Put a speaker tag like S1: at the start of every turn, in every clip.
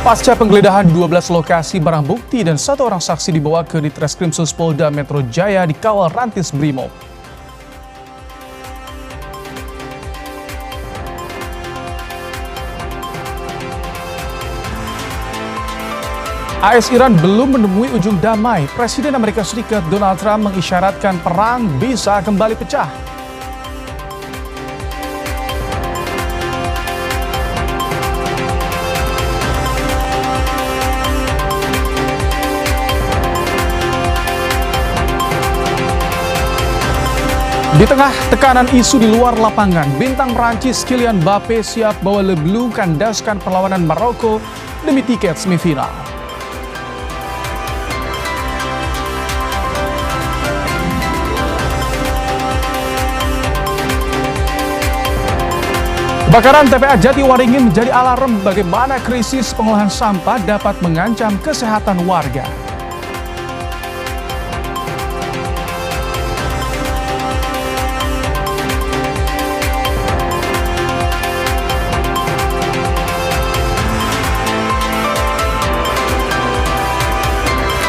S1: Pasca penggeledahan 12 lokasi barang bukti dan satu orang saksi dibawa ke Ditreskrimsus Polda Metro Jaya dikawal Rantis Brimob. AS Iran belum menemui ujung damai. Presiden Amerika Serikat Donald Trump mengisyaratkan perang bisa kembali pecah. Di tengah tekanan isu di luar lapangan, bintang Prancis Kylian Mbappe siap bawa Le Bleu kandaskan perlawanan Maroko demi tiket semifinal. Kebakaran TPA Jatiwaringin menjadi alarm bagaimana krisis pengolahan sampah dapat mengancam kesehatan warga.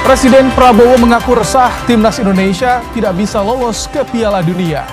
S1: Presiden Prabowo mengaku resah timnas Indonesia tidak bisa lolos ke Piala Dunia.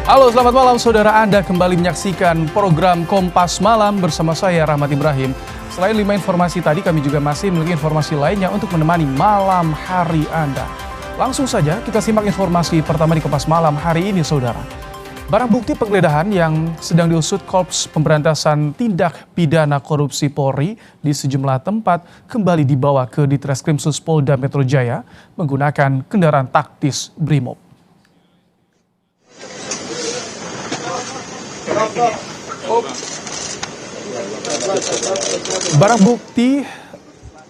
S1: Halo, selamat malam saudara. Anda kembali menyaksikan program Kompas Malam bersama saya Rahmat Ibrahim. Selain 5 informasi tadi, kami juga masih memiliki informasi lainnya untuk menemani malam hari Anda. Langsung saja kita simak informasi pertama di Kompas Malam hari ini saudara. Barang bukti penggeledahan yang sedang diusut Korps Pemberantasan Tindak Pidana Korupsi Polri di sejumlah tempat kembali dibawa ke Ditreskrimsus Polda Metro Jaya menggunakan kendaraan taktis Brimob. Barang bukti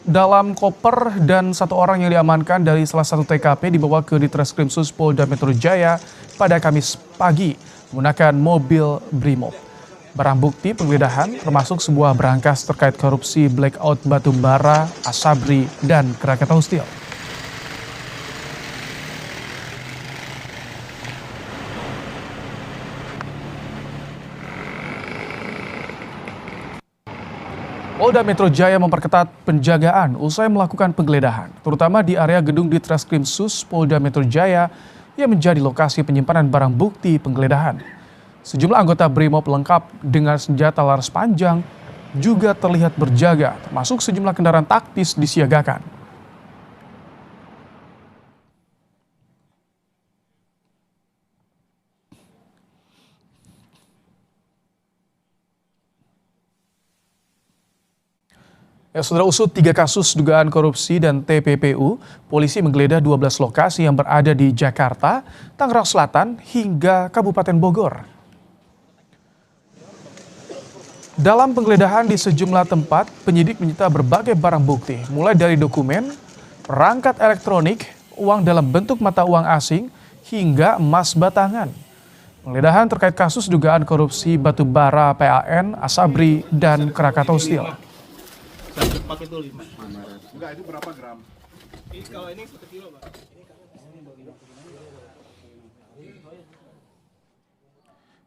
S1: dalam koper dan satu orang yang diamankan dari salah satu TKP dibawa ke Ditreskrimsus Polda Metro Jaya pada Kamis pagi menggunakan mobil Brimob. Barang bukti penggeledahan termasuk sebuah berangkas terkait korupsi blackout batubara, Asabri, dan Krakatau Steel. Polda Metro Jaya memperketat penjagaan usai melakukan penggeledahan, terutama di area gedung Ditreskrimsus Polda Metro Jaya yang menjadi lokasi penyimpanan barang bukti penggeledahan. Sejumlah anggota Brimob lengkap dengan senjata laras panjang juga terlihat berjaga, termasuk sejumlah kendaraan taktis disiagakan. Saudara, usut 3 kasus dugaan korupsi dan TPPU, polisi menggeledah 12 lokasi yang berada di Jakarta, Tangerang Selatan, hingga Kabupaten Bogor. Dalam penggeledahan di sejumlah tempat, penyidik menyita berbagai barang bukti, mulai dari dokumen, perangkat elektronik, uang dalam bentuk mata uang asing, hingga emas batangan. Penggeledahan terkait kasus dugaan korupsi batubara PAN, Asabri, dan Krakatau Steel.
S2: Pakai itu 5. Enggak, itu berapa gram? Kalau ini 1 kilo, Pak.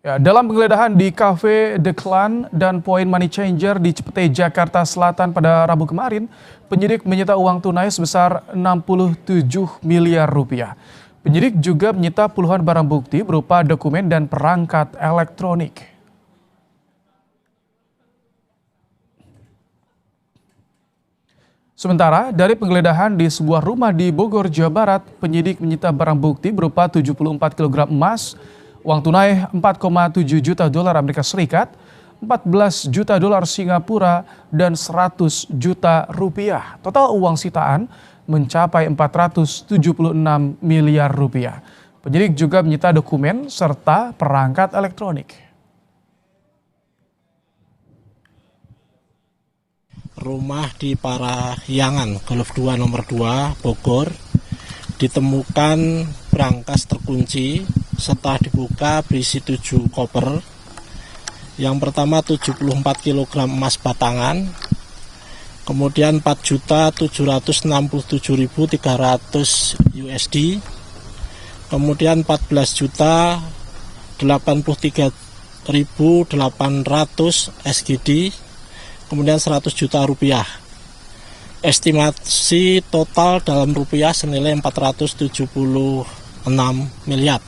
S1: Ya, dalam penggeledahan di Cafe The Clan dan Point Money Changer di Cipete, Jakarta Selatan pada Rabu kemarin, penyidik menyita uang tunai sebesar 67 miliar rupiah. Penyidik juga menyita puluhan barang bukti berupa dokumen dan perangkat elektronik. Sementara dari penggeledahan di sebuah rumah di Bogor, Jawa Barat, penyidik menyita barang bukti berupa 74 kg emas, uang tunai 4,7 juta dolar Amerika Serikat, 14 juta dolar Singapura, dan 100 juta rupiah. Total uang sitaan mencapai 476 miliar rupiah. Penyidik juga menyita dokumen serta perangkat elektronik.
S3: rumah di Parahyangan, Golf 2 nomor 2, Bogor, ditemukan brankas terkunci. Setelah dibuka berisi 7 koper. Yang pertama 74 kg emas batangan, kemudian 4.767.300 USD, kemudian 14.083.800 SGD, kemudian 100 juta rupiah. Estimasi total dalam rupiah senilai 476 miliar.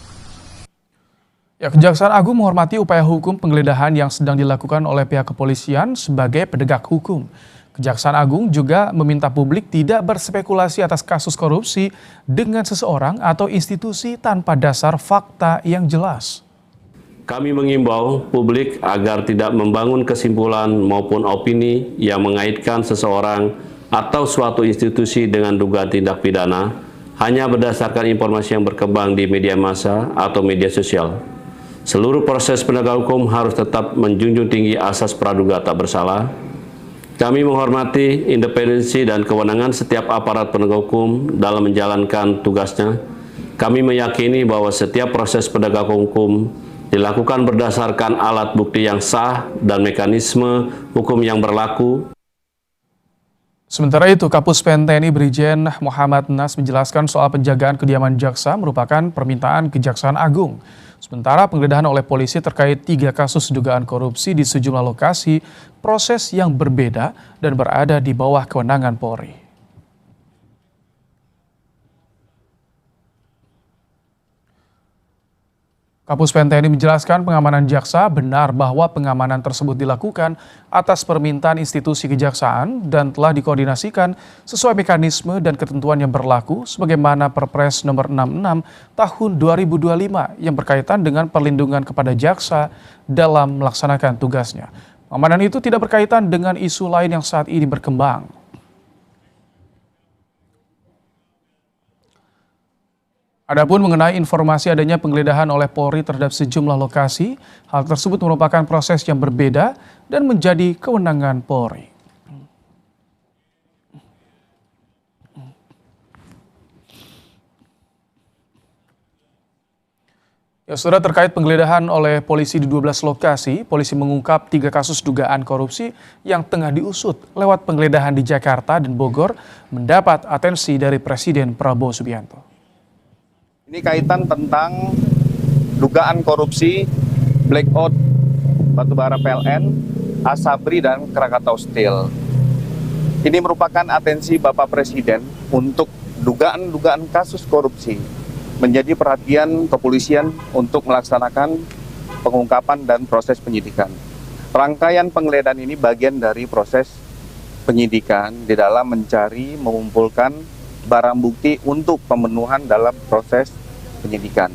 S1: Ya, Kejaksaan Agung menghormati upaya hukum penggeledahan yang sedang dilakukan oleh pihak kepolisian sebagai penegak hukum. Kejaksaan Agung juga meminta publik tidak berspekulasi atas kasus korupsi dengan seseorang atau institusi tanpa dasar fakta yang jelas.
S4: Kami mengimbau publik agar tidak membangun kesimpulan maupun opini yang mengaitkan seseorang atau suatu institusi dengan dugaan tindak pidana hanya berdasarkan informasi yang berkembang di media massa atau media sosial. Seluruh proses penegak hukum harus tetap menjunjung tinggi asas praduga tak bersalah. Kami menghormati independensi dan kewenangan setiap aparat penegak hukum dalam menjalankan tugasnya. Kami meyakini bahwa setiap proses penegak hukum dilakukan berdasarkan alat bukti yang sah dan mekanisme hukum yang berlaku.
S1: Sementara itu, Kapus Pen TNI Brigjen Muhammad Nas menjelaskan soal penjagaan kediaman jaksa merupakan permintaan Kejaksaan Agung. Sementara penggeledahan oleh polisi terkait 3 kasus dugaan korupsi di sejumlah lokasi, proses yang berbeda dan berada di bawah kewenangan Polri. Kapus Pen TNI menjelaskan pengamanan jaksa benar bahwa pengamanan tersebut dilakukan atas permintaan institusi kejaksaan dan telah dikoordinasikan sesuai mekanisme dan ketentuan yang berlaku sebagaimana Perpres nomor 66 tahun 2025 yang berkaitan dengan perlindungan kepada jaksa dalam melaksanakan tugasnya. Pengamanan itu tidak berkaitan dengan isu lain yang saat ini berkembang. Adapun mengenai informasi adanya penggeledahan oleh Polri terhadap sejumlah lokasi, hal tersebut merupakan proses yang berbeda dan menjadi kewenangan Polri. Ya, saudara, terkait penggeledahan oleh polisi di 12 lokasi, polisi mengungkap 3 kasus dugaan korupsi yang tengah diusut lewat penggeledahan di Jakarta dan Bogor mendapat atensi dari Presiden Prabowo Subianto.
S2: Ini kaitan tentang dugaan korupsi blackout batubara PLN, Asabri, dan Krakatau Steel. Ini merupakan atensi Bapak Presiden untuk dugaan-dugaan kasus korupsi menjadi perhatian kepolisian untuk melaksanakan pengungkapan dan proses penyidikan. Rangkaian penggeledahan ini bagian dari proses penyidikan di dalam mencari, mengumpulkan barang bukti untuk pemenuhan dalam proses penyidikan.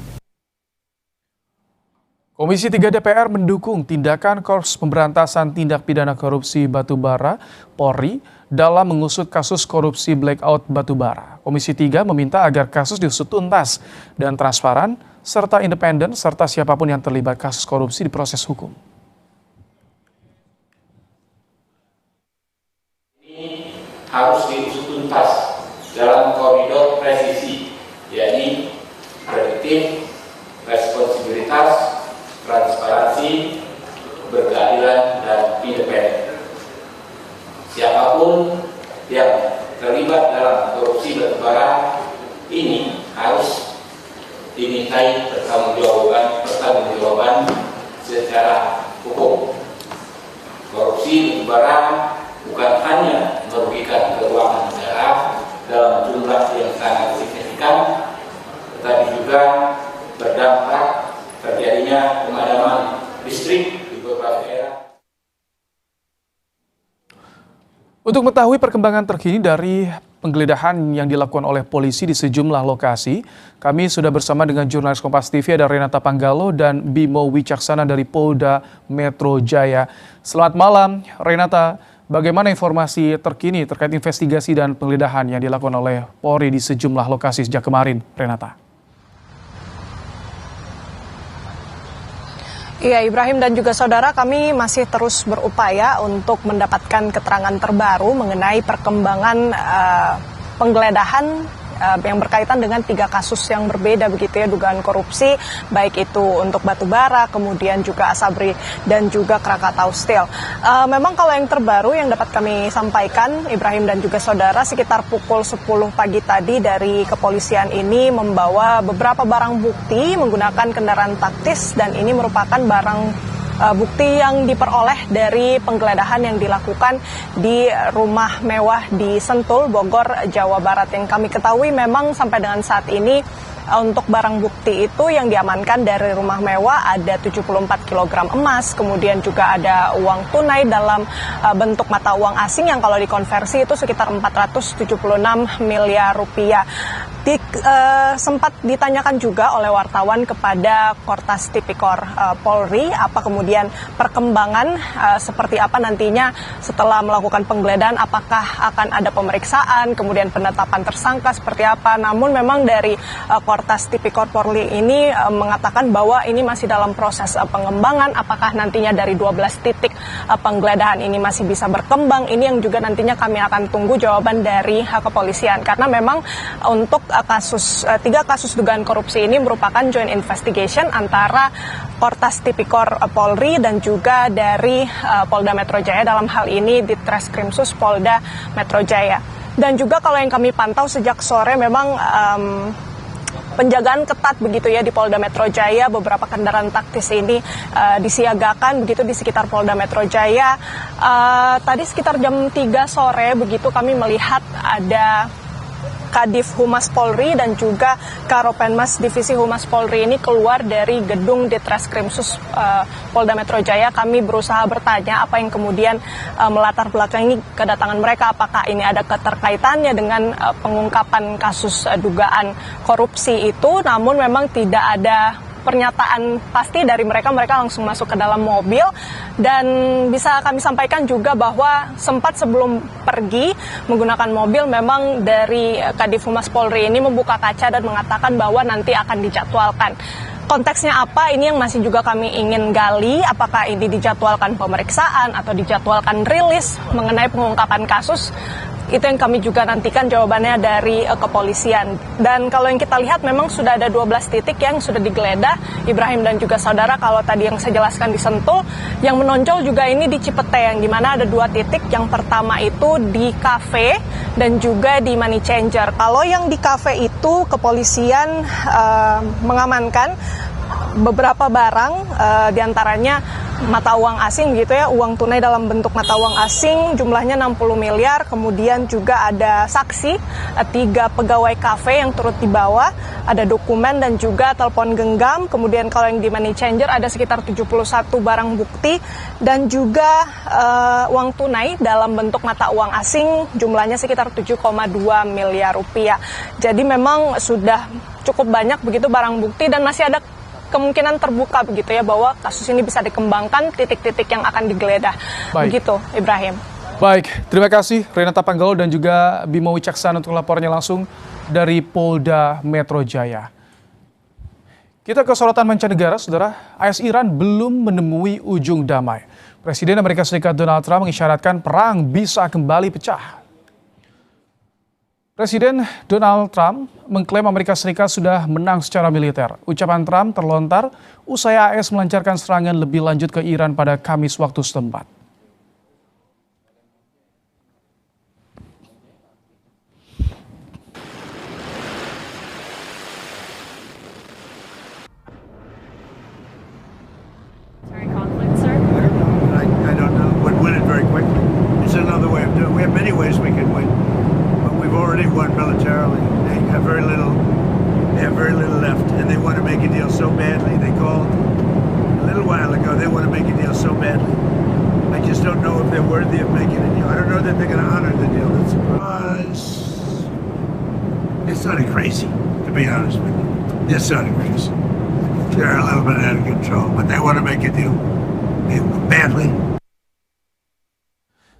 S1: Komisi 3 DPR mendukung tindakan Korps Pemberantasan Tindak Pidana Korupsi Batubara Polri dalam mengusut kasus korupsi blackout batubara. Komisi 3 meminta agar kasus diusut tuntas dan transparan serta independen serta siapapun yang terlibat kasus korupsi di proses hukum.
S5: Ini harus diusut tuntas dalam koridor presisi, yakni prediktif, responsibilitas, transparansi, berkeadilan, dan independen. Siapapun yang terlibat dalam korupsi batubara ini harus dimintai pertanggungjawaban secara hukum. Korupsi batubara bukan hanya merugikan keuangan negara dalam jumlah yang sangat signifikan, tetapi juga berdampak terjadinya pemadaman listrik di beberapa daerah.
S1: Untuk mengetahui perkembangan terkini dari penggeledahan yang dilakukan oleh polisi di sejumlah lokasi, kami sudah bersama dengan jurnalis Kompas TV ada Renata Panggalo dan Bimo Wicaksana dari Polda Metro Jaya. Selamat malam, Renata. Bagaimana informasi terkini terkait investigasi dan penggeledahan yang dilakukan oleh Polri di sejumlah lokasi sejak kemarin, Renata?
S6: Iya, Ibrahim dan juga saudara, kami masih terus berupaya untuk mendapatkan keterangan terbaru mengenai perkembangan penggeledahan yang berkaitan dengan 3 kasus yang berbeda begitu ya, dugaan korupsi, baik itu untuk batubara, kemudian juga Asabri dan juga Krakatau Steel. Memang kalau yang terbaru yang dapat kami sampaikan, Ibrahim dan juga saudara, sekitar pukul 10 pagi tadi dari kepolisian ini membawa beberapa barang bukti menggunakan kendaraan taktis, dan ini merupakan barang bukti yang diperoleh dari penggeledahan yang dilakukan di rumah mewah di Sentul, Bogor, Jawa Barat. Yang kami ketahui memang sampai dengan saat ini untuk barang bukti itu yang diamankan dari rumah mewah ada 74 kg emas, kemudian juga ada uang tunai dalam bentuk mata uang asing yang kalau dikonversi itu sekitar 476 miliar rupiah. Sempat ditanyakan juga oleh wartawan kepada Kortas Tipikor Polri apa kemudian perkembangan seperti apa nantinya setelah melakukan penggeledahan, apakah akan ada pemeriksaan, kemudian penetapan tersangka seperti apa. Namun memang dari Kortas Tipikor Polri ini mengatakan bahwa ini masih dalam proses pengembangan, apakah nantinya dari 12 titik penggeledahan ini masih bisa berkembang. Ini yang juga nantinya kami akan tunggu jawaban dari kepolisian, karena memang untuk 3 kasus dugaan korupsi ini merupakan joint investigation antara Kortas Tipikor Polri dan juga dari Polda Metro Jaya, dalam hal ini Ditreskrimsus Polda Metro Jaya. Dan juga kalau yang kami pantau sejak sore memang penjagaan ketat begitu ya di Polda Metro Jaya. Beberapa kendaraan taktis ini disiagakan begitu di sekitar Polda Metro Jaya. Tadi sekitar jam 3 sore begitu kami melihat ada Kadif Humas Polri dan juga Karopenmas Divisi Humas Polri ini keluar dari gedung Ditreskrimsus Polda Metro Jaya. Kami berusaha bertanya apa yang kemudian melatar belakangi kedatangan mereka, apakah ini ada keterkaitannya dengan pengungkapan kasus dugaan korupsi itu. Namun memang tidak ada pernyataan pasti dari mereka langsung masuk ke dalam mobil. Dan bisa kami sampaikan juga bahwa sempat sebelum pergi menggunakan mobil, memang dari Kadif Humas Polri ini membuka kaca dan mengatakan bahwa nanti akan dijadwalkan. Konteksnya apa, ini yang masih juga kami ingin gali, apakah ini dijadwalkan pemeriksaan atau dijadwalkan rilis mengenai pengungkapan kasus. Itu yang kami juga nantikan jawabannya dari kepolisian. Dan kalau yang kita lihat memang sudah ada 12 titik yang sudah digeledah, Ibrahim dan juga saudara. Kalau tadi yang saya jelaskan di Sentul, yang menonjol juga ini di Cipete, yang dimana ada 2 titik. Yang pertama itu di kafe dan juga di Money Changer. Kalau yang di kafe itu kepolisian mengamankan beberapa barang, diantaranya mata uang asing gitu ya, uang tunai dalam bentuk mata uang asing jumlahnya 60 miliar, kemudian juga ada saksi, 3 pegawai kafe yang turut dibawa, ada dokumen dan juga telepon genggam. Kemudian kalau yang di Money Changer ada sekitar 71 barang bukti dan juga uang tunai dalam bentuk mata uang asing jumlahnya sekitar 7,2 miliar rupiah. Jadi memang sudah cukup banyak begitu barang bukti dan masih ada kemungkinan terbuka begitu ya bahwa kasus ini bisa dikembangkan, titik-titik yang akan digeledah. Begitu, Ibrahim.
S1: Baik, terima kasih Renata Panggalo dan juga Bimo Wicaksan untuk laporannya langsung dari Polda Metro Jaya. Kita ke sorotan mancanegara, saudara. AS Iran belum menemui ujung damai. Presiden Amerika Serikat Donald Trump mengisyaratkan perang bisa kembali pecah. Presiden Donald Trump mengklaim Amerika Serikat sudah menang secara militer. Ucapan Trump terlontar usai AS melancarkan serangan lebih lanjut ke Iran pada Kamis waktu setempat.
S7: I don't know. Would win it very quickly. It's another way of doing it. We have many ways we can win. We've already won militarily. They have very little left, and they want to make a deal so badly. They called a little while ago. They want to make a deal so badly. I just don't know if they're worthy of making a deal. I don't know that they're going to honor the deal. It's sort of crazy, to be honest with you. It's sort of crazy. They're a little bit out of control, but they want to make a deal badly.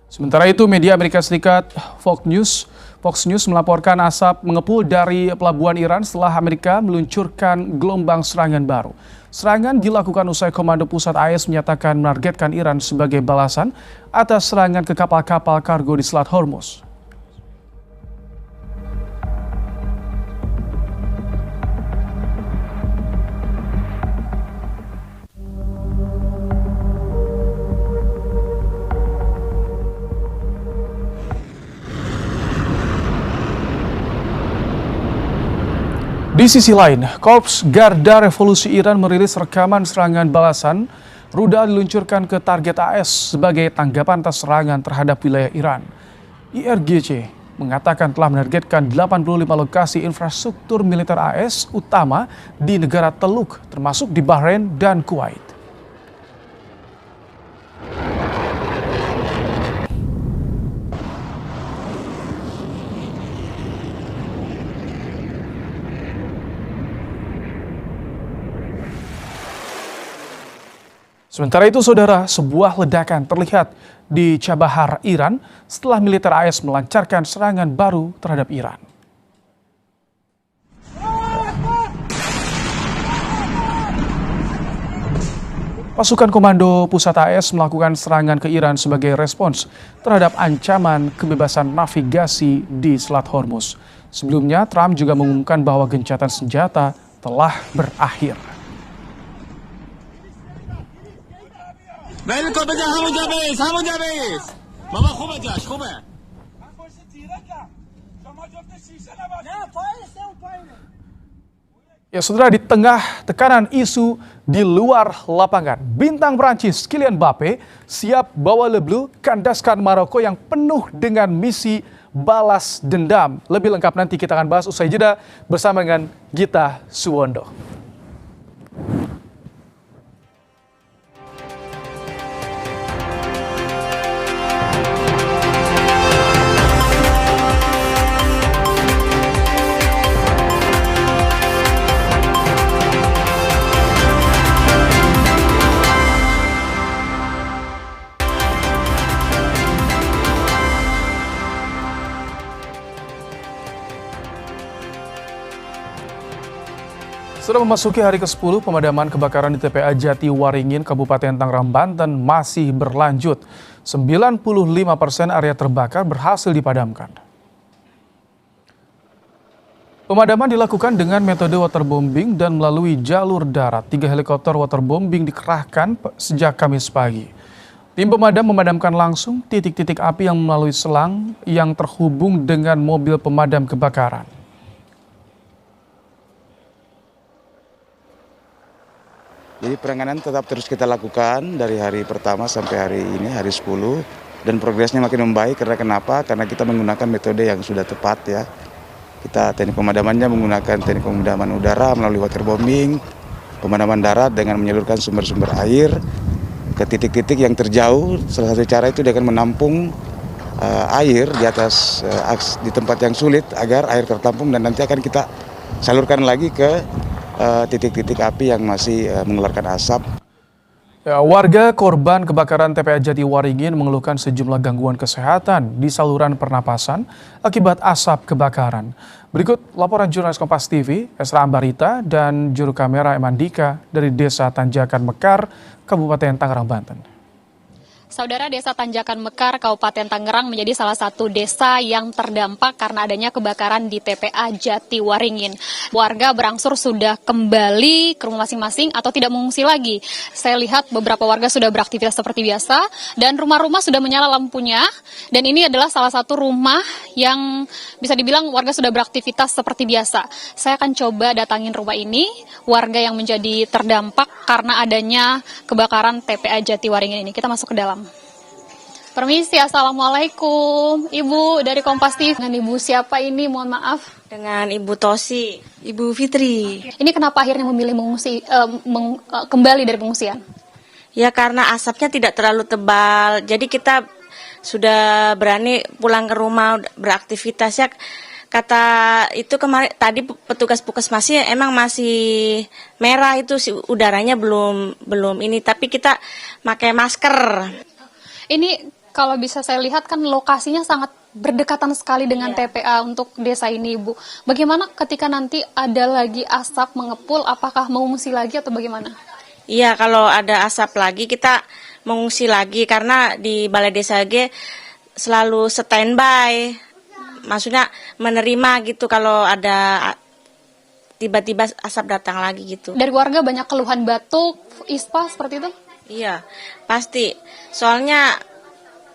S1: Sementara itu, media Amerika Serikat Fox News melaporkan asap mengepul dari pelabuhan Iran setelah Amerika meluncurkan gelombang serangan baru. Serangan dilakukan usai Komando Pusat AS menyatakan menargetkan Iran sebagai balasan atas serangan ke kapal-kapal kargo di Selat Hormuz. Di sisi lain, Korps Garda Revolusi Iran merilis rekaman serangan balasan rudal diluncurkan ke target AS sebagai tanggapan atas serangan terhadap wilayah Iran. IRGC mengatakan telah menargetkan 85 lokasi infrastruktur militer AS utama di negara Teluk, termasuk di Bahrain dan Kuwait. Sementara itu, saudara, sebuah ledakan terlihat di Chabahar, Iran setelah militer AS melancarkan serangan baru terhadap Iran. Pasukan Komando Pusat AS melakukan serangan ke Iran sebagai respons terhadap ancaman kebebasan navigasi di Selat Hormuz. Sebelumnya, Trump juga mengumumkan bahwa gencatan senjata telah berakhir. Ya, saudara, di tengah tekanan isu di luar lapangan, bintang Prancis Kylian Mbappe siap bawa Le Bleu kandaskan Maroko yang penuh dengan misi balas dendam. Lebih lengkap nanti kita akan bahas usai jeda bersama dengan Gita Suwondo. Sudah memasuki hari ke-10, pemadaman kebakaran di TPA Jati Waringin, Kabupaten Tangerang, Banten masih berlanjut. 95% area terbakar berhasil dipadamkan. Pemadaman dilakukan dengan metode waterbombing dan melalui jalur darat. 3 helikopter waterbombing dikerahkan sejak Kamis pagi. Tim pemadam memadamkan langsung titik-titik api yang melalui selang yang terhubung dengan mobil pemadam kebakaran.
S8: Jadi penanganan tetap terus kita lakukan dari hari pertama sampai hari ini, hari 10. Dan progresnya makin membaik karena kenapa? Karena kita menggunakan metode yang sudah tepat ya. Kita teknik pemadamannya menggunakan teknik pemadaman udara melalui waterbombing, pemadaman darat dengan menyalurkan sumber-sumber air ke titik-titik yang terjauh. Salah satu cara itu dengan menampung air di atas di tempat yang sulit agar air tertampung dan nanti akan kita salurkan lagi ke titik-titik api yang masih mengeluarkan asap.
S1: Ya, warga korban kebakaran TPA Jati Waringin mengeluhkan sejumlah gangguan kesehatan di saluran pernapasan akibat asap kebakaran. Berikut laporan jurnalis Kompas TV, Esra Ambarita dan juru kamera Emandika dari Desa Tanjakan Mekar, Kabupaten Tangerang, Banten.
S9: Saudara, Desa Tanjakan Mekar, Kabupaten Tangerang menjadi salah satu desa yang terdampak karena adanya kebakaran di TPA Jati Waringin. Warga berangsur sudah kembali ke rumah masing-masing atau tidak mengungsi lagi. Saya lihat beberapa warga sudah beraktivitas seperti biasa dan rumah-rumah sudah menyala lampunya. Dan ini adalah salah satu rumah yang bisa dibilang warga sudah beraktivitas seperti biasa. Saya akan coba datangin rumah ini, warga yang menjadi terdampak karena adanya kebakaran TPA Jati Waringin ini. Kita masuk ke dalam. Permisi, Assalamualaikum. Ibu dari Kompas TV. Dengan Ibu siapa ini? Mohon maaf.
S10: Dengan Ibu Tosi, Ibu Fitri.
S9: Ini kenapa akhirnya memilih mengungsi, kembali dari pengungsian?
S10: Ya karena asapnya tidak terlalu tebal. Jadi kita sudah berani pulang ke rumah beraktivitas ya. Kata itu kemarin tadi petugas puskesmasnya emang masih merah itu udaranya belum ini, tapi kita pakai masker.
S9: Ini kalau bisa saya lihat kan lokasinya sangat berdekatan sekali dengan TPA untuk desa ini, Ibu. Bagaimana ketika nanti ada lagi asap mengepul, apakah mengungsi lagi atau bagaimana?
S10: Iya, kalau ada asap lagi kita mengungsi lagi karena di Balai Desa G selalu standby. Maksudnya menerima gitu kalau ada tiba-tiba asap datang lagi gitu.
S9: Dari warga banyak keluhan batuk, ispa seperti itu?
S10: Iya, pasti. Soalnya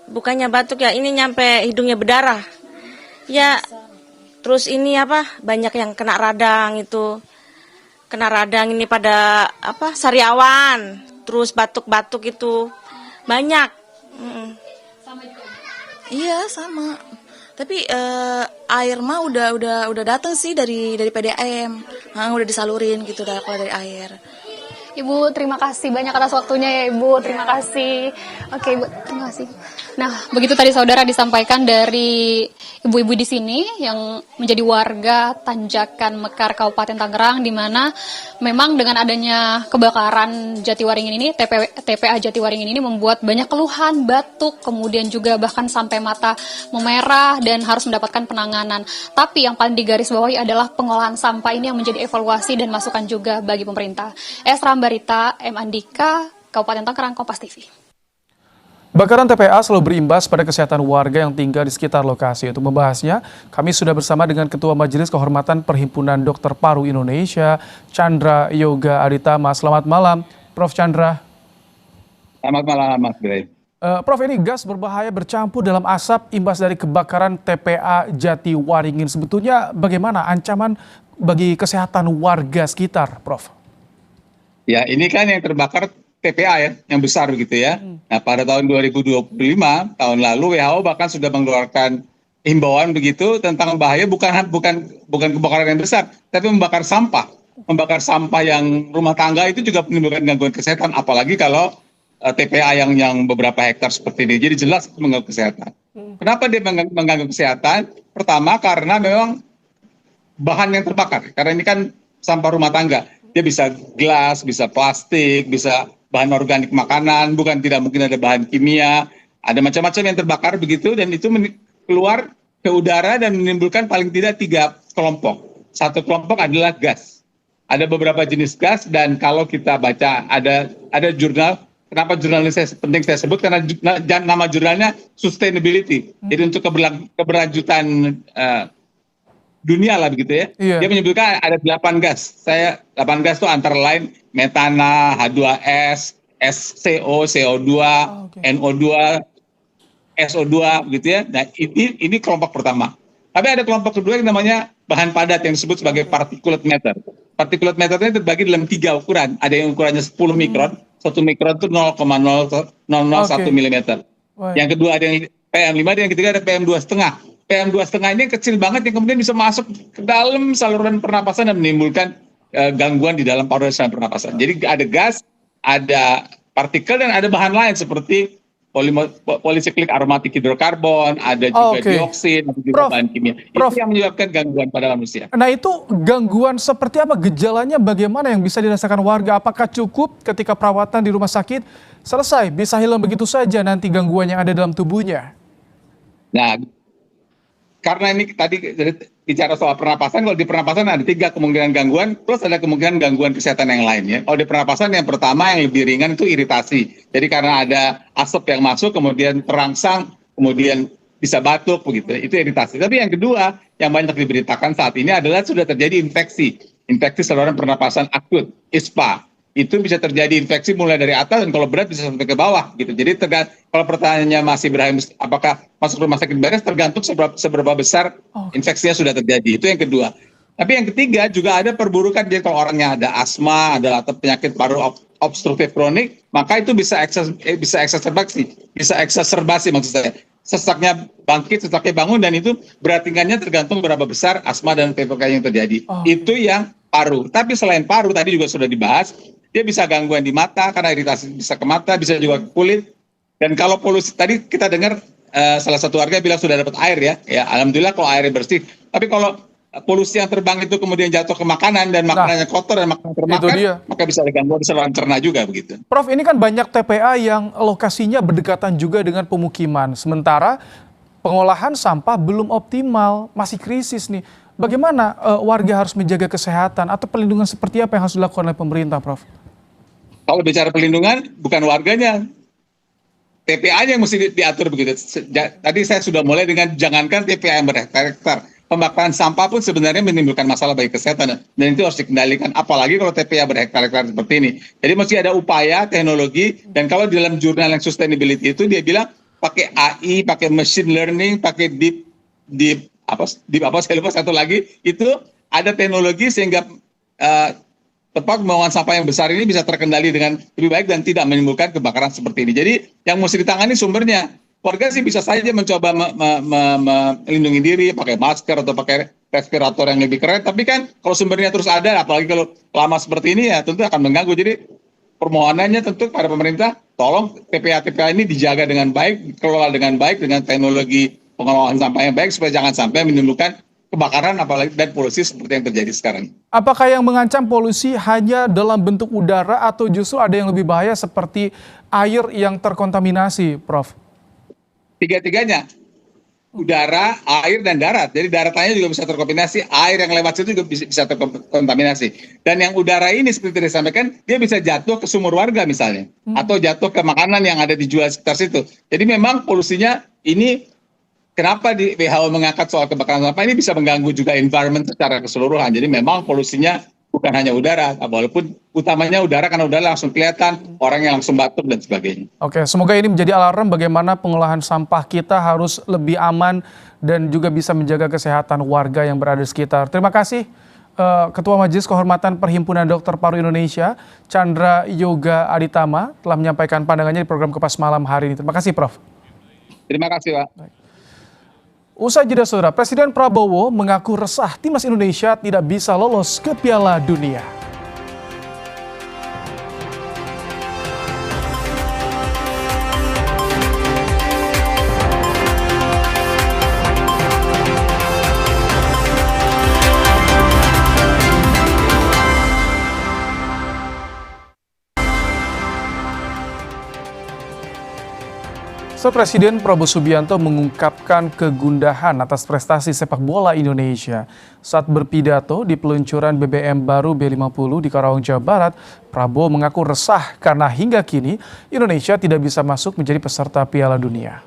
S10: bukannya batuk ya, ini nyampe hidungnya berdarah. Ya, terus ini banyak yang kena radang itu. Kena radang ini pada sariawan, terus batuk-batuk itu banyak.
S11: Iya, sama. Tapi air mah udah datang sih dari PDAM. Udah disalurin gitu kalau dari air.
S9: Ibu, terima kasih banyak atas waktunya ya Ibu. Terima kasih. Oke, Ibu, terima kasih. Nah, begitu tadi saudara disampaikan dari ibu-ibu di sini yang menjadi warga Tanjakan Mekar Kabupaten Tangerang, di mana memang dengan adanya kebakaran Jatiwaringin ini, TPA Jatiwaringin ini membuat banyak keluhan, batuk, kemudian juga bahkan sampai mata memerah dan harus mendapatkan penanganan. Tapi yang paling digarisbawahi adalah pengolahan sampah ini yang menjadi evaluasi dan masukan juga bagi pemerintah. Barita, M. Andika, Kabupaten Tangerang, Kompas TV.
S1: Bakaran TPA selalu berimbas pada kesehatan warga yang tinggal di sekitar lokasi. Untuk membahasnya, kami sudah bersama dengan Ketua Majelis Kehormatan Perhimpunan Dokter Paru Indonesia, Chandra Yoga Aditama. Selamat malam, Prof. Chandra.
S12: Selamat malam, Mas Bray.
S1: Prof, ini gas berbahaya bercampur dalam asap imbas dari kebakaran TPA Jatiwaringin. Sebetulnya bagaimana ancaman bagi kesehatan warga sekitar, Prof?
S12: Ya, ini kan yang terbakar TPA ya, yang besar begitu ya. Nah, pada tahun 2025, tahun lalu WHO bahkan sudah mengeluarkan himbauan begitu tentang bahaya bukan kebakaran yang besar, tapi membakar sampah. Membakar sampah yang rumah tangga itu juga menimbulkan gangguan kesehatan, apalagi kalau TPA yang beberapa hektar seperti ini. Jadi jelas mengganggu kesehatan. Kenapa dia mengganggu kesehatan? Pertama, karena memang bahan yang terbakar. Karena ini kan sampah rumah tangga. Dia bisa gelas, bisa plastik, bisa bahan organik makanan, tidak mungkin ada bahan kimia, ada macam-macam yang terbakar begitu, dan itu keluar ke udara dan menimbulkan paling tidak 3 kelompok. Satu kelompok adalah gas. Ada beberapa jenis gas, dan kalau kita baca ada jurnal, kenapa jurnal ini penting saya sebut, karena nama jurnalnya Sustainability. Jadi untuk keberlanjutan dunia lah begitu ya. Dia menyebutkan ada 8 gas. 8 gas itu antara lain metana, H2S, SCO, CO2, NO2, SO2 begitu ya. Nah, ini kelompok pertama. Tapi ada kelompok kedua yang namanya bahan padat yang disebut sebagai particulate matter. Particulate matter ini terbagi dalam 3 ukuran. Ada yang ukurannya 10 mikron, 1 mikron itu 0,0001 mm. Yang kedua ada yang PM5, dan yang ketiga ada PM2,5. PM2,5 ini kecil banget yang kemudian bisa masuk ke dalam saluran pernapasan dan menimbulkan gangguan di dalam paru dan saluran pernapasan. Jadi ada gas, ada partikel, dan ada bahan lain seperti polycyclic aromatic hidrokarbon, ada juga dioksin, ada juga bahan kimia. Itu yang menyebabkan gangguan pada manusia.
S1: Nah, itu gangguan seperti apa? Gejalanya bagaimana yang bisa dirasakan warga? Apakah cukup ketika perawatan di rumah sakit selesai, bisa hilang begitu saja nanti gangguan yang ada dalam tubuhnya?
S12: Nah, karena ini tadi bicara soal pernapasan, kalau di pernapasan ada 3 kemungkinan gangguan, plus ada kemungkinan gangguan kesehatan yang lain ya. Kalau di pernapasan yang pertama yang lebih ringan itu iritasi. Jadi karena ada asap yang masuk, kemudian terangsang, kemudian bisa batuk begitu. Itu iritasi. Tapi yang kedua yang banyak diberitakan saat ini adalah sudah terjadi infeksi saluran pernapasan akut, ISPA. Itu bisa terjadi infeksi mulai dari atas, dan kalau berat bisa sampai ke bawah gitu. Jadi kalau pertanyaannya masih Ibrahim, apakah masuk rumah sakit beres, tergantung seberapa besar infeksinya sudah terjadi. Itu yang kedua. Tapi yang ketiga juga ada perburukan. Jadi kalau orangnya ada asma, ada atau penyakit paru obstruktif kronik, maka itu bisa eksaserbasi maksud saya. Sesaknya bangkit, sesaknya bangun, dan itu berat ringannya tergantung berapa besar asma dan PPK yang terjadi. Itu yang paru. Tapi selain paru tadi juga sudah dibahas, dia bisa gangguan di mata karena iritasi bisa ke mata, bisa juga ke kulit. Dan kalau polusi, tadi kita dengar salah satu warga bilang sudah dapat air ya. Ya, alhamdulillah kalau airnya bersih. Tapi kalau polusi yang terbang itu kemudian jatuh ke makanan dan makanannya kotor dan makanan termakan, maka bisa ada gangguan di saluran cerna juga begitu.
S1: Prof, ini kan banyak TPA yang lokasinya berdekatan juga dengan pemukiman. Sementara pengolahan sampah belum optimal, masih krisis nih. Bagaimana warga harus menjaga kesehatan atau perlindungan seperti apa yang harus dilakukan oleh pemerintah, Prof?
S12: Kalau bicara perlindungan, bukan warganya, TPA-nya yang mesti diatur begitu. Tadi saya sudah mulai dengan jangankan TPA yang berhektar-hektar. Pembakaran sampah pun sebenarnya menimbulkan masalah bagi kesehatan dan itu harus dikendalikan, apalagi kalau TPA berhektar-hektar seperti ini. Jadi mesti ada upaya teknologi, dan kalau di dalam jurnal yang sustainability itu dia bilang pakai AI, pakai machine learning, pakai deep apa saya lupa satu lagi, itu ada teknologi sehingga tempat pembuangan sampah yang besar ini bisa terkendali dengan lebih baik dan tidak menimbulkan kebakaran seperti ini. Jadi yang mesti ditangani sumbernya. Warga sih bisa saja mencoba melindungi diri, pakai masker atau pakai respirator yang lebih keren. Tapi kan kalau sumbernya terus ada, apalagi kalau lama seperti ini ya tentu akan mengganggu. Jadi permohonannya tentu pada pemerintah, tolong TPA-TPA ini dijaga dengan baik, dikelola dengan baik, dengan teknologi pengelolaan sampah yang baik, supaya jangan sampai menimbulkan kebakaran apalagi dan polusi seperti yang terjadi sekarang.
S1: Apakah yang mengancam polusi hanya dalam bentuk udara atau justru ada yang lebih bahaya seperti air yang terkontaminasi, Prof?
S12: Tiga-tiganya, udara, air, dan darat. Jadi daratannya juga bisa terkontaminasi, air yang lewat situ juga bisa terkontaminasi. Dan yang udara ini seperti disampaikan, dia bisa jatuh ke sumur warga misalnya, atau jatuh ke makanan yang ada dijual sekitar situ. Jadi memang polusinya ini, kenapa di WHO mengangkat soal kebakaran sampah ini bisa mengganggu juga environment secara keseluruhan. Jadi memang polusinya bukan hanya udara, walaupun utamanya udara karena udara langsung kelihatan, orang yang langsung batuk dan sebagainya.
S1: Oke, semoga ini menjadi alarm bagaimana pengolahan sampah kita harus lebih aman dan juga bisa menjaga kesehatan warga yang berada di sekitar. Terima kasih Ketua Majelis Kehormatan Perhimpunan Dokter Paru Indonesia, Chandra Yoga Aditama, telah menyampaikan pandangannya di program Kompas Malam hari ini. Terima kasih, Prof.
S12: Terima kasih, Pak.
S1: Usai jeda, saudara, Presiden Prabowo mengaku resah timnas Indonesia tidak bisa lolos ke Piala Dunia. Presiden Prabowo Subianto mengungkapkan kegundahan atas prestasi sepak bola Indonesia. Saat berpidato di peluncuran BBM baru B50 di Karawang, Jawa Barat, Prabowo mengaku resah karena hingga kini Indonesia tidak bisa masuk menjadi peserta Piala Dunia.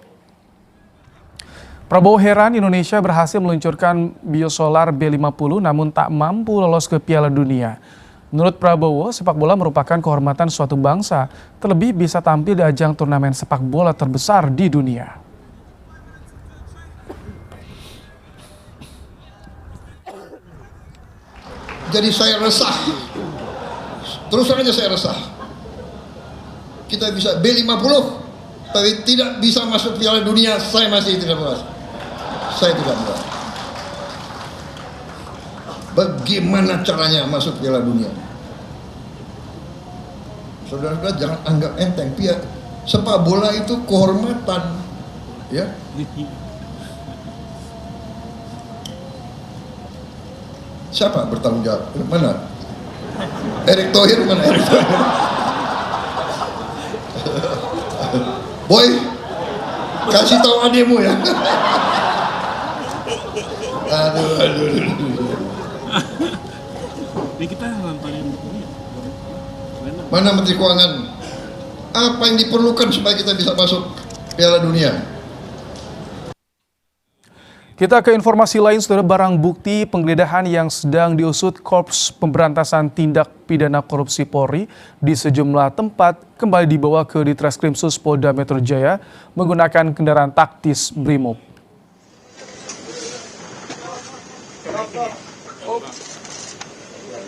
S1: Prabowo heran Indonesia berhasil meluncurkan biosolar B50 namun tak mampu lolos ke Piala Dunia. Menurut Prabowo, sepak bola merupakan kehormatan suatu bangsa, terlebih bisa tampil di ajang turnamen sepak bola terbesar di dunia.
S13: Jadi saya resah, terus saja saya resah. Kita bisa B50, tapi tidak bisa masuk Piala Dunia, saya masih tidak puas. Saya tidak puas. Bagaimana caranya masuk Piala Dunia? Saudara-saudara jangan anggap enteng. Sepak bola itu kehormatan, ya. Siapa bertanggung jawab? Mana? Erick Thohir mana? Erick Thohir. Boy, kasih tahu ademu ya. Aduh. Mana Menteri Keuangan? Apa yang diperlukan supaya kita bisa masuk Piala Dunia?
S1: Kita ke informasi lain, saudara. Barang bukti penggeledahan yang sedang diusut Korps Pemberantasan Tindak Pidana Korupsi Polri di sejumlah tempat kembali dibawa ke Ditreskrimsus Polda Metro Jaya menggunakan kendaraan taktis Brimob.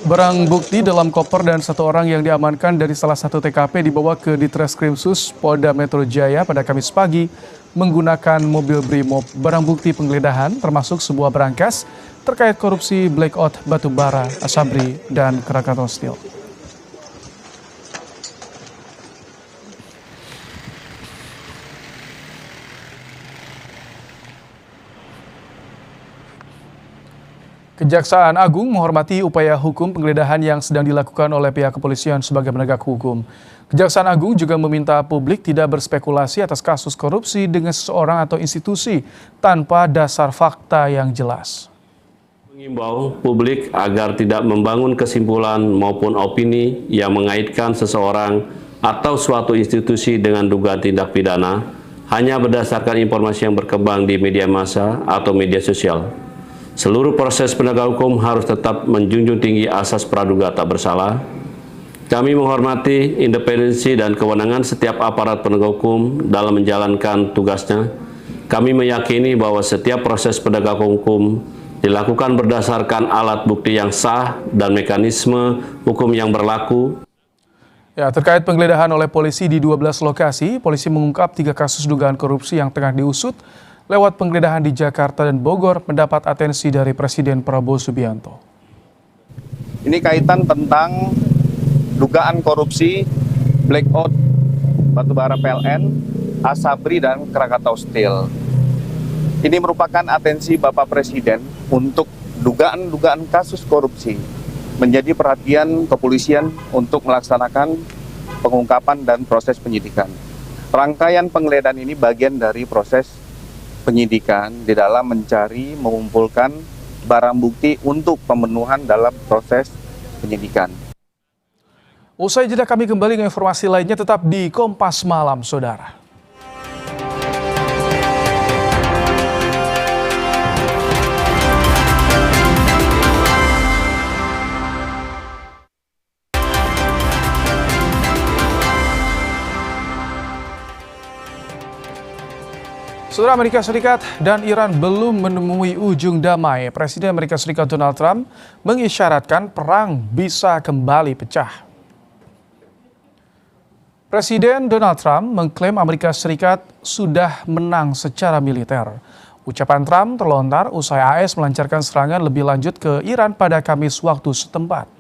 S1: Barang bukti dalam koper dan satu orang yang diamankan dari salah satu TKP dibawa ke Ditreskrimsus Polda Metro Jaya pada Kamis pagi menggunakan mobil Brimob. Barang bukti penggeledahan termasuk sebuah berangkas terkait korupsi blackout batubara, Asabri, dan Krakatau Steel. Kejaksaan Agung menghormati upaya hukum penggeledahan yang sedang dilakukan oleh pihak kepolisian sebagai penegak hukum. Kejaksaan Agung juga meminta publik tidak berspekulasi atas kasus korupsi dengan seseorang atau institusi tanpa dasar fakta yang jelas.
S4: Mengimbau publik agar tidak membangun kesimpulan maupun opini yang mengaitkan seseorang atau suatu institusi dengan dugaan tindak pidana hanya berdasarkan informasi yang berkembang di media massa atau media sosial. Seluruh proses penegak hukum harus tetap menjunjung tinggi asas praduga tak bersalah. Kami menghormati independensi dan kewenangan setiap aparat penegak hukum dalam menjalankan tugasnya. Kami meyakini bahwa setiap proses penegak hukum dilakukan berdasarkan alat bukti yang sah dan mekanisme hukum yang berlaku.
S1: Ya, terkait penggeledahan oleh polisi di 12 lokasi, polisi mengungkap 3 kasus dugaan korupsi yang tengah diusut lewat penggeledahan di Jakarta dan Bogor mendapat atensi dari Presiden Prabowo Subianto.
S2: Ini kaitan tentang dugaan korupsi blackout batubara PLN, Asabri, dan Krakatau Steel. Ini merupakan atensi Bapak Presiden untuk dugaan-dugaan kasus korupsi menjadi perhatian kepolisian untuk melaksanakan pengungkapan dan proses penyidikan. Rangkaian penggeledahan ini bagian dari proses penyidikan di dalam mencari, mengumpulkan barang bukti untuk pemenuhan dalam proses penyidikan.
S1: Usai jeda kami kembali dengan informasi lainnya tetap di Kompas Malam, Saudara. Saudara, Amerika Serikat dan Iran belum menemui ujung damai. Presiden Amerika Serikat Donald Trump mengisyaratkan perang bisa kembali pecah. Presiden Donald Trump mengklaim Amerika Serikat sudah menang secara militer. Ucapan Trump terlontar usai AS melancarkan serangan lebih lanjut ke Iran pada Kamis waktu setempat.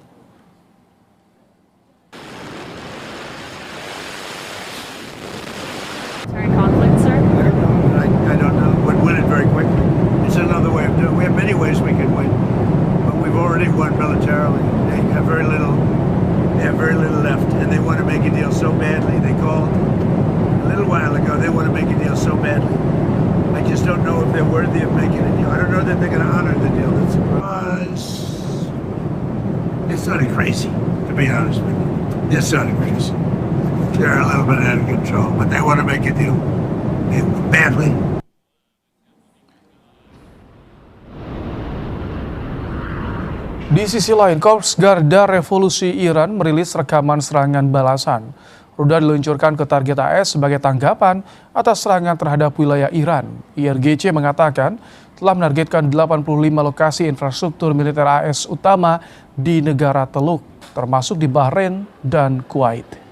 S7: Another way of doing it. We have many ways we can win, but we've already won militarily. They have very little left, and they want to make a deal so badly. They called a little while ago. They want to make a deal so badly. I just don't know if they're worthy of making a deal. I don't know that they're going to honor the deal. It's sort of crazy, to be honest with you. It's sort of crazy. They're a little bit out of control, but they want to make a deal badly.
S1: Di sisi lain, Korps Garda Revolusi Iran merilis rekaman serangan balasan. Rudal diluncurkan ke target AS sebagai tanggapan atas serangan terhadap wilayah Iran. IRGC mengatakan telah menargetkan 85 lokasi infrastruktur militer AS utama di negara Teluk, termasuk di Bahrain dan Kuwait.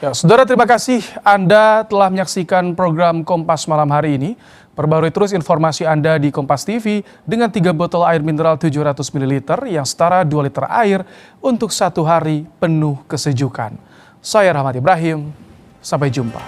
S1: Ya, Saudara, terima kasih Anda telah menyaksikan program Kompas Malam hari ini. Perbarui terus informasi Anda di Kompas TV dengan 3 botol air mineral 700 ml yang setara 2 liter air untuk 1 hari penuh kesejukan. Saya Rahmat Ibrahim, sampai jumpa.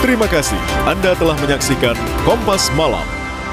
S14: Terima kasih Anda telah menyaksikan Kompas Malam.